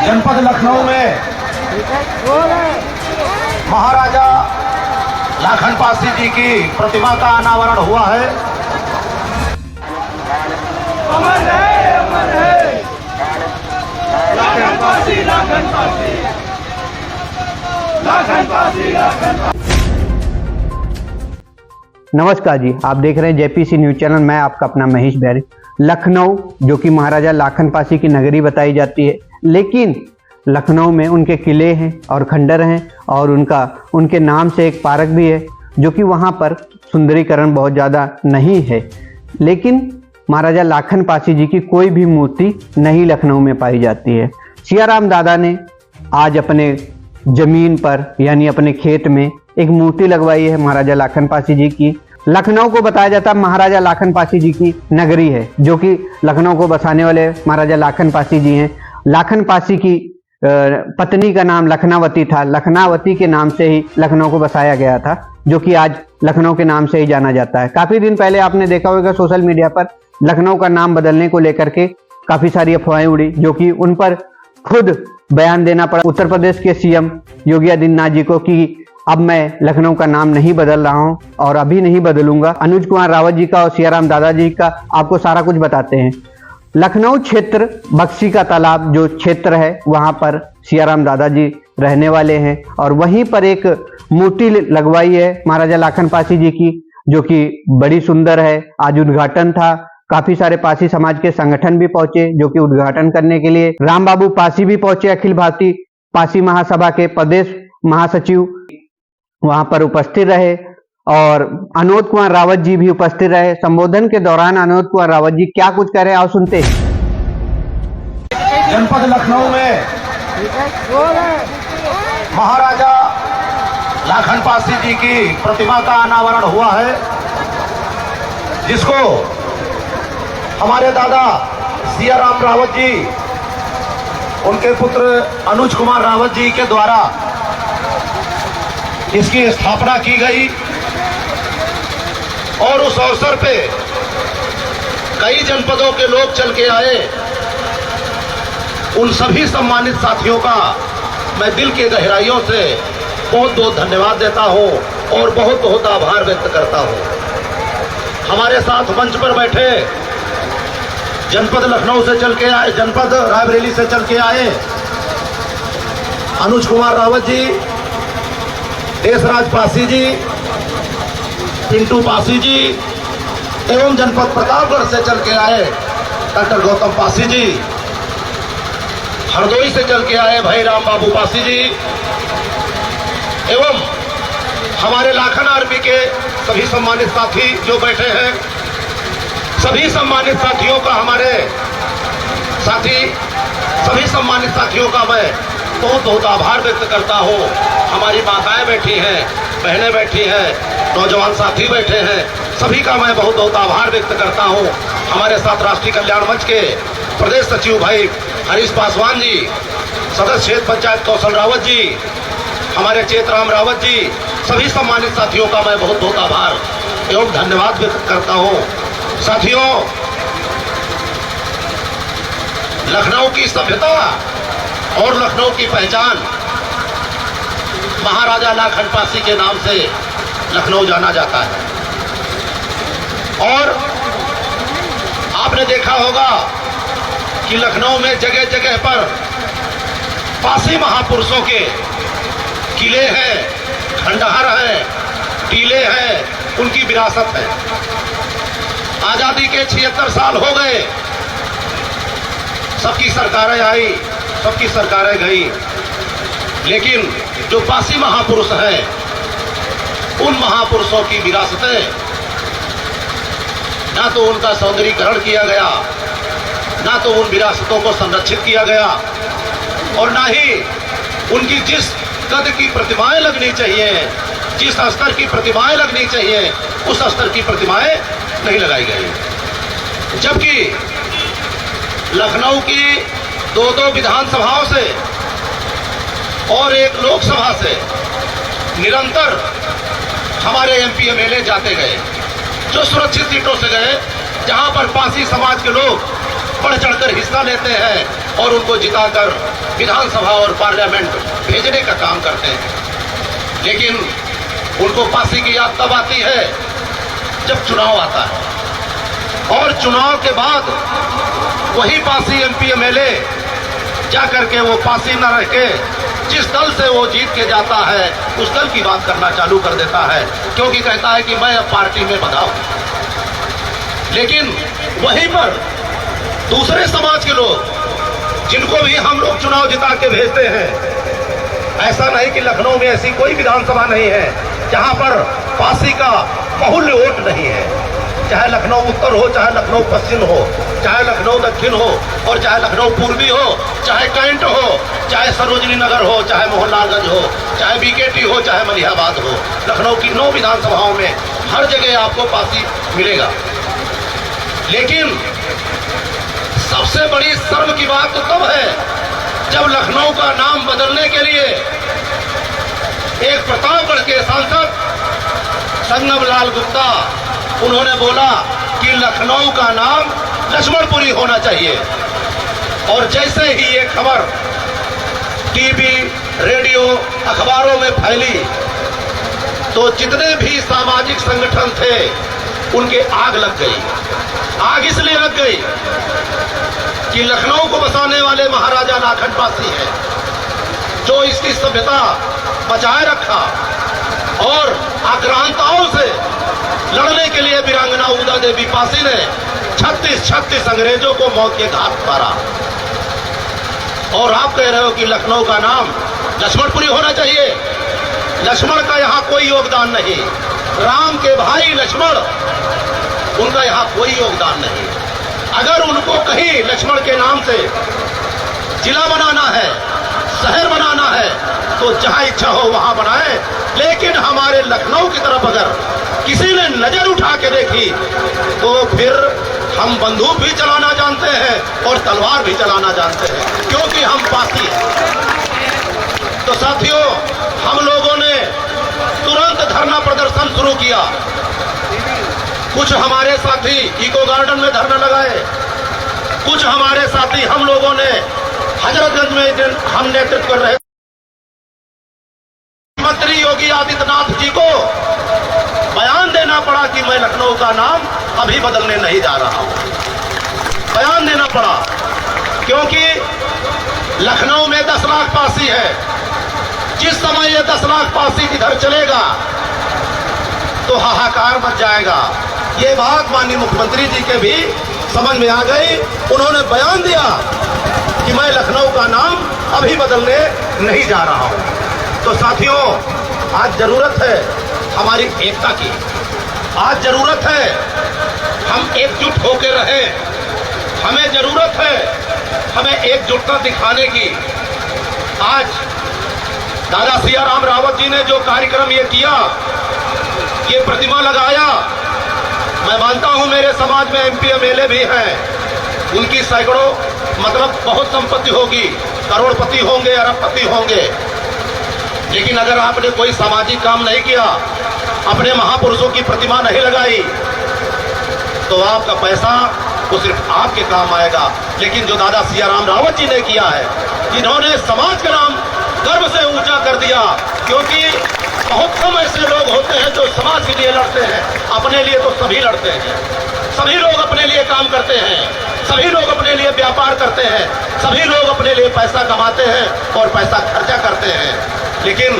जनपद लखनऊ में महाराजा लाखन पासी जी की प्रतिमा का अनावरण हुआ है। अमर है लाखन पासी, लाखन पासी, लाखन पासी, लाखन पासी। नमस्कार जी, आप देख रहे हैं जेपीसी न्यूज चैनल। मैं आपका अपना महेश बैरी। लखनऊ जो कि महाराजा लाखन पासी की नगरी बताई जाती है, लेकिन लखनऊ में उनके किले हैं और खंडर हैं और उनके नाम से एक पार्क भी है, जो कि वहाँ पर सुंदरीकरण बहुत ज़्यादा नहीं है। लेकिन महाराजा लाखन पासी जी की कोई भी मूर्ति नहीं लखनऊ में पाई जाती है। सियाराम दादा ने आज अपने जमीन पर यानी अपने खेत में एक मूर्ति लगवाई है महाराजा लाखन पासी जी की। लखनऊ को बताया जाता है महाराजा लाखन पासी जी की नगरी है, जो कि लखनऊ को बसाने वाले महाराजा लाखन पासी जी हैं। लाखन पासी की पत्नी का नाम लखनावती था। लखनावती के नाम से ही लखनऊ को बसाया गया था, जो कि आज लखनऊ के नाम से ही जाना जाता है। काफी दिन पहले आपने देखा होगा सोशल मीडिया पर लखनऊ का नाम बदलने को लेकर के काफी सारी अफवाहें उड़ी, जो कि उन पर खुद बयान देना पड़ा उत्तर प्रदेश के सीएम योगी आदित्यनाथ जी को कि अब मैं लखनऊ का नाम नहीं बदल रहा हूं और अभी नहीं बदलूंगा। अनुज कुमार रावत जी का और सियाराम दादाजी का आपको सारा कुछ बताते हैं। लखनऊ क्षेत्र बक्सी का तालाब जो क्षेत्र है, वहां पर सियाराम दादाजी रहने वाले हैं और वहीं पर एक मूर्ति लगवाई है महाराजा लाखन पासी जी की, जो कि बड़ी सुंदर है। आज उद्घाटन था, काफी सारे पासी समाज के संगठन भी पहुंचे, जो कि उद्घाटन करने के लिए राम बाबू पासी भी पहुंचे। अखिल भारतीय पासी महासभा के प्रदेश महासचिव वहां पर उपस्थित रहे और अनुज कुमार रावत जी भी उपस्थित रहे। संबोधन के दौरान अनुज कुमार रावत जी क्या कुछ कह रहे हैं, आओ सुनते हैं। जनपद लखनऊ में महाराजा लाखन पासी जी की प्रतिमा का अनावरण हुआ है, जिसको हमारे दादा सियाराम रावत जी, उनके पुत्र अनुज कुमार रावत जी के द्वारा इसकी स्थापना की गई। और उस अवसर पे कई जनपदों के लोग चल के आए। उन सभी सम्मानित साथियों का मैं दिल के गहराइयों से बहुत बहुत धन्यवाद देता हूं और बहुत बहुत आभार व्यक्त करता हूं। हमारे साथ मंच पर बैठे जनपद लखनऊ से चल के आए, जनपद रायबरेली से चल के आए अनुज कुमार रावत जी, देशराज पासी जी, पिंटू पासी जी एवं जनपद प्रतापगढ़ से चल के आए डॉक्टर गौतम पासी जी, हरदोई से चल के आए भाई राम बाबू पासी जी एवं हमारे लाखन आर्मी के सभी सम्मानित साथी जो बैठे हैं, सभी सम्मानित साथियों का सभी सम्मानित साथियों का मैं बहुत बहुत आभार व्यक्त करता हूँ। हमारी माताएं बैठी हैं, बहनें बैठी हैं, नौजवान साथी बैठे हैं, सभी का मैं बहुत बहुत आभार व्यक्त करता हूँ। हमारे साथ राष्ट्रीय कल्याण मंच के प्रदेश सचिव भाई हरीश पासवान जी, सदस्य क्षेत्र पंचायत कौशल रावत जी, हमारे चेतराम रावत जी, सभी सम्मानित साथियों का मैं बहुत बहुत आभार एवं धन्यवाद व्यक्त करता हूँ। साथियों, लखनऊ की सभ्यता और लखनऊ की पहचान महाराजा लाखन पासी के नाम से लखनऊ जाना जाता है। और आपने देखा होगा कि लखनऊ में जगह जगह पर पासी महापुरुषों के किले हैं, खंडहर हैं, टीले हैं, उनकी विरासत है। आजादी के 76 साल हो गए, सबकी सरकारें आई, सबकी सरकारें गई, लेकिन जो पासी महापुरुष हैं, उन महापुरुषों की विरासतें ना तो उनका सौंदर्यीकरण किया गया, ना तो उन विरासतों को संरक्षित किया गया, और ना ही उनकी जिस कद की प्रतिमाएं लगनी चाहिए, जिस स्तर की प्रतिमाएं लगनी चाहिए, उस स्तर की प्रतिमाएं नहीं लगाई गई। जबकि लखनऊ की दो विधानसभाओं से और एक लोकसभा से निरंतर हमारे एमपी एमएलए जाते गए, जो सुरक्षित सीटों से गए, जहां पर पासी समाज के लोग बढ़ चढ़कर हिस्सा लेते हैं, और उनको जिताकर विधानसभा और पार्लियामेंट भेजने का काम करते हैं। लेकिन उनको फांसी की याद तब आती है जब चुनाव आता है, और चुनाव के बाद वही फांसी एमपी एमएलए जाकर के वो फांसी न रह के जिस दल से वो जीत के जाता है उस दल की बात करना चालू कर देता है, क्योंकि कहता है कि मैं अब पार्टी में बंधा हूं। लेकिन वहीं पर दूसरे समाज के लोग जिनको भी हम लोग चुनाव जिता के भेजते हैं, ऐसा नहीं कि लखनऊ में ऐसी कोई विधानसभा नहीं है जहां पर फांसी का बहुल्य वोट नहीं है। चाहे लखनऊ उत्तर हो, चाहे लखनऊ पश्चिम हो, चाहे लखनऊ दक्षिण हो, और चाहे लखनऊ पूर्वी हो, चाहे कैंट हो, चाहे सरोजनी नगर हो, चाहे मोहनलालगंज हो, चाहे बीकेटी हो, चाहे मलिहाबाद हो, लखनऊ की 9 विधानसभाओं में हर जगह आपको फांसी मिलेगा। लेकिन सबसे बड़ी शर्म की बात तो तब है जब लखनऊ का नाम बदलने के लिए एक प्रतापगढ़ के सांसद संगम लाल गुप्ता उन्होंने बोला कि लखनऊ का नाम लक्ष्मणपुरी होना चाहिए। और जैसे ही ये खबर टीवी, रेडियो, अखबारों में फैली तो जितने भी सामाजिक संगठन थे उनके आग लग गई। आग इसलिए लग गई कि लखनऊ को बसाने वाले महाराजा लाखन पासी हैं, जो इसकी सभ्यता बचाए रखा और आक्रांताओं से लड़ने के लिए वीरांगना उदा देवी पासी ने 36 अंग्रेजों को मौत के घाट उतारा। और आप कह रहे हो कि लखनऊ का नाम लक्ष्मणपुरी होना चाहिए। लक्ष्मण का यहाँ कोई योगदान नहीं, राम के भाई लक्ष्मण, उनका यहाँ कोई योगदान नहीं। अगर उनको कहीं लक्ष्मण के नाम से जिला बनाना है, शहर बनाना है, तो जहां इच्छा हो वहां बनाए। लेकिन हमारे लखनऊ की तरफ अगर किसी ने नजर उठा के देखी तो फिर हम बंदूक भी चलाना जानते हैं और तलवार भी चलाना जानते हैं, क्योंकि हम पासी हैं। तो साथियों, हम लोगों ने तुरंत धरना प्रदर्शन शुरू किया। कुछ हमारे साथी इको गार्डन में धरना लगाए, कुछ हमारे साथी हम लोगों ने हजरतगंज में हम नेतृत्व कर रहे मंत्री योगी आदित्यनाथ जी को बयान देना पड़ा कि मैं लखनऊ का नाम अभी बदलने नहीं जा रहा हूं। बयान देना पड़ा क्योंकि लखनऊ में 10 लाख पासी है। जिस समय ये 10 लाख पासी इधर चलेगा तो हाहाकार मच जाएगा। ये बात माननीय मुख्यमंत्री जी के भी समझ में आ गई। उन्होंने बयान दिया कि मैं लखनऊ का नाम अभी बदलने नहीं जा रहा हूं। तो साथियों, आज जरूरत है हमारी एकता की, आज जरूरत है हम एकजुट होकर रहें। हमें जरूरत है हमें एकजुटता दिखाने की। आज दादा सियाराम रावत जी ने जो कार्यक्रम ये किया, ये प्रतिमा लगाया, मैं मानता हूं मेरे समाज में एमपी एमएलए भी हैं, उनकी सैकड़ों मतलब बहुत संपत्ति होगी, करोड़पति होंगे, अरबपति होंगे। लेकिन अगर आपने कोई सामाजिक काम नहीं किया, अपने महापुरुषों की प्रतिमा नहीं लगाई, तो आपका पैसा वो सिर्फ आपके काम आएगा। लेकिन जो दादा सियाराम रावत जी ने किया है, जिन्होंने समाज का नाम गर्व से ऊंचा कर दिया, क्योंकि बहुत कम ऐसे लोग होते हैं जो समाज के लिए लड़ते हैं। अपने लिए तो सभी लड़ते हैं, सभी लोग अपने लिए काम करते हैं, सभी लोग अपने लिए व्यापार करते हैं, सभी लोग अपने लिए पैसा कमाते हैं और पैसा खर्चा करते हैं। लेकिन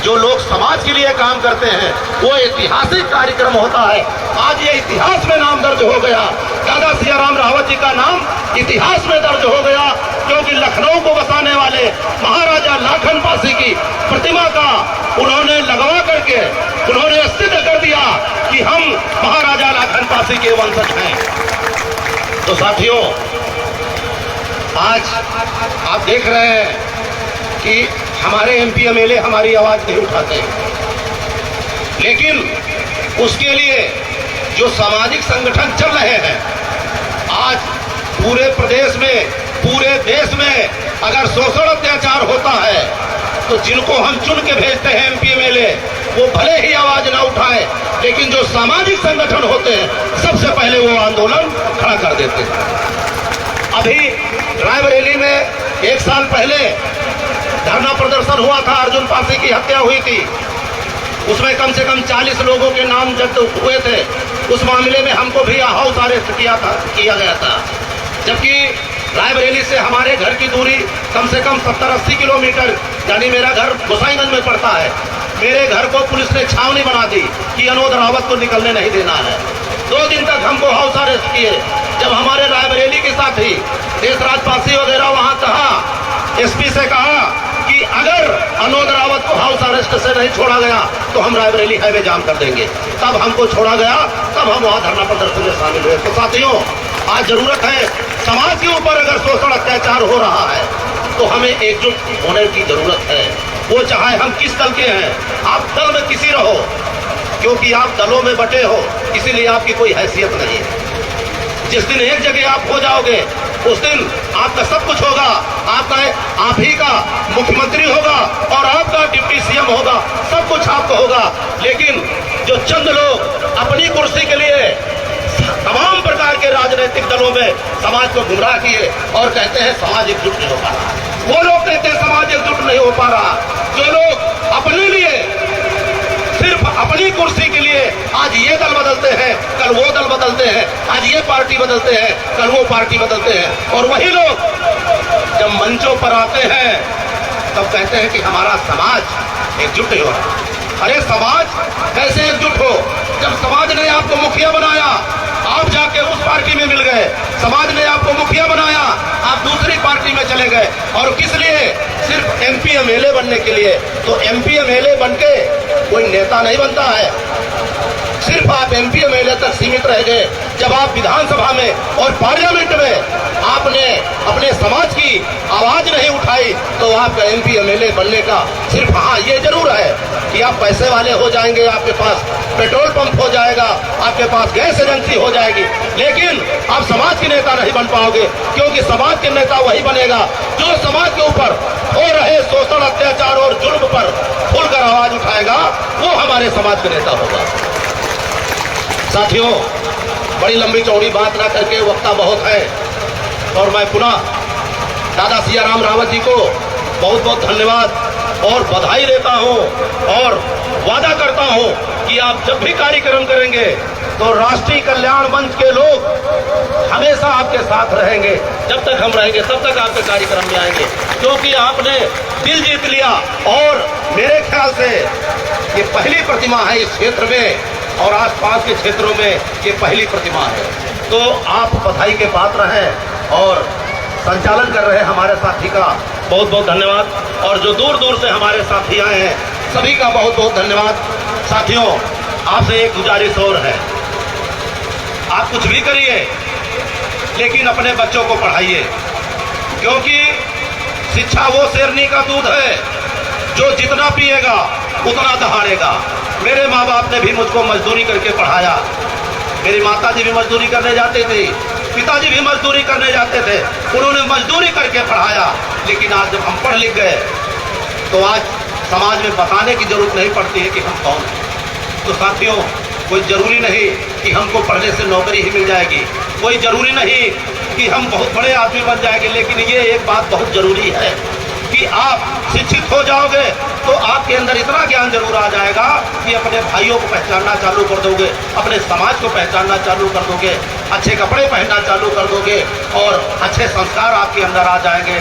जो लोग समाज के लिए काम करते हैं वो ऐतिहासिक कार्यक्रम होता है। आज ये इतिहास में नाम दर्ज हो गया, दादा सियाराम रावत जी का नाम इतिहास में दर्ज हो गया, क्योंकि लखनऊ को बसाने वाले महाराजा लाखन पासी की प्रतिमा का उन्होंने लगवा करके उन्होंने सिद्ध कर दिया कि हम महाराजा लाखन पासी के वंशज हैं। तो साथियों, आज आप देख रहे हैं कि हमारे एमपी एमएलए हमारी आवाज नहीं उठाते, लेकिन उसके लिए जो सामाजिक संगठन चल रहे हैं, आज पूरे प्रदेश में, पूरे देश में अगर शोषण अत्याचार होता है तो जिनको हम चुन के भेजते हैं एमपी एमएलए, वो भले ही आवाज ना उठाए, लेकिन जो सामाजिक संगठन होते हैं सबसे पहले वो आंदोलन खड़ा कर देते हैं। अभी रायबरेली में 1 साल पहले धरना प्रदर्शन हुआ था, अर्जुन पासी की हत्या हुई थी, उसमें कम से कम 40 लोगों के नाम जब्त हुए थे। उस मामले में हमको भी हाउस अरेस्ट किया गया था, जबकि रायबरेली से हमारे घर की दूरी कम से कम 70-80 किलोमीटर, यानी मेरा घर गोसाईगंज में पड़ता है। मेरे घर को पुलिस ने छावनी बना दी कि अनोद रावत को निकलने नहीं देना है। 2 दिन तक हमको हाउस अरेस्ट किए। जब हमारे रायबरेली के साथी देशराज पासी वगैरह वहां कहा, एसपी से कहा कि अगर अनोद रावत को हाउस अरेस्ट से नहीं छोड़ा गया तो हम रायबरेली हाईवे जाम कर देंगे, तब हमको छोड़ा गया, तब हम वहां धरना प्रदर्शन में शामिल हुए। तो साथियों, आज जरूरत है, समाज के ऊपर अगर शोषण अत्याचार हो रहा है तो हमें एकजुट होने की जरूरत है। वो चाहे हम किस दल के हैं, आप दल में किसी रहो, क्योंकि आप दलों में बटे हो, इसीलिए आपकी कोई हैसियत नहीं है। जिस दिन एक जगह आप हो जाओगे उस दिन आपका सब कुछ होगा। आप ही का मुख्यमंत्री होगा और आपका डिप्टी सीएम होगा, सब कुछ आपको होगा। लेकिन जो चंद लोग अपनी कुर्सी के लिए तमाम प्रकार के राजनीतिक दलों में समाज को गुमराह किए और कहते हैं समाज एकजुट नहीं हो पा रहा, वो लोग कहते हैं समाज एकजुट नहीं हो पा रहा। जो लोग अपने लिए, सिर्फ अपनी कुर्सी के लिए आज ये दल बदलते हैं, कल वो दल बदलते हैं, आज ये पार्टी बदलते हैं, कल वो पार्टी बदलते हैं, और वही लोग जब मंचों पर आते हैं तब कहते हैं कि हमारा समाज एकजुट नहीं हो रहा। अरे समाज कैसे एकजुट हो जब समाज ने आपको मुखिया बनाया, आप जाके उस पार्टी में मिल गए, समाज ने आपको मुखिया बनाया, आप दूसरी पार्टी में चले गए, और किस लिए? सिर्फ एमपी एमएलए बनने के लिए। तो एमपी एमएलए बनके कोई नेता नहीं बनता है, सिर्फ आप एमपी एमएलए तक सीमित रह गए। जब आप विधानसभा में और पार्लियामेंट में आपने अपने समाज की आवाज नहीं उठाई तो आपका एमपी एमएलए बनने का सिर्फ, हाँ ये जरूर है कि आप पैसे वाले हो जाएंगे, आपके पास पेट्रोल पंप हो जाएगा, आपके पास गैस एजेंसी हो जाएगी, लेकिन आप समाज के नेता नहीं बन पाओगे, क्योंकि समाज के नेता वही बनेगा जो समाज के ऊपर हो रहे शोषण, अत्याचार और जुल्म पर खुलकर आवाज उठाएगा, वो हमारे समाज के नेता होगा। साथियों, बड़ी लंबी चौड़ी बात ना करके, वक्ता बहुत है, और मैं पुनः दादा सियाराम रावत जी को बहुत बहुत धन्यवाद और बधाई देता हूं, और वादा करता हूं कि आप जब भी कार्यक्रम करेंगे तो राष्ट्रीय कल्याण मंच के लोग हमेशा आपके साथ रहेंगे। जब तक हम रहेंगे तब तक आपके कार्यक्रम में आएंगे, क्योंकि आपने दिल जीत लिया, और मेरे ख्याल से ये पहली प्रतिमा है इस क्षेत्र में और आसपास के क्षेत्रों में ये पहली प्रतिमा है। तो आप बधाई के पात्र हैं और संचालन कर रहे हैं हमारे साथी का बहुत बहुत धन्यवाद, और जो दूर दूर से हमारे साथी आए हैं सभी का बहुत बहुत धन्यवाद। साथियों, आपसे एक गुजारिश और है, आप कुछ भी करिए लेकिन अपने बच्चों को पढ़ाइए, क्योंकि शिक्षा वो शेरनी का दूध है जो जितना पिएगा उतना दहाड़ेगा। मेरे माँ बाप ने भी मुझको मजदूरी करके पढ़ाया, मेरी माता जी भी मजदूरी करने जाते थे, पिताजी भी मजदूरी करने जाते थे, उन्होंने मजदूरी करके पढ़ाया। लेकिन आज जब हम पढ़ लिख गए तो आज समाज में बताने की जरूरत नहीं पड़ती है कि हम कौन हैं। तो साथियों, कोई जरूरी नहीं कि हमको पढ़ने से नौकरी ही मिल जाएगी, कोई जरूरी नहीं कि हम बहुत बड़े आदमी बन जाएंगे, लेकिन ये एक बात बहुत जरूरी है कि आप शिक्षित हो जाओगे तो आपके अंदर इतना ज्ञान जरूर आ जाएगा कि अपने भाइयों को पहचानना चालू कर दोगे, अपने समाज को पहचानना चालू कर दोगे, अच्छे कपड़े पहनना चालू कर दोगे, और अच्छे संस्कार आपके अंदर आ जाएंगे।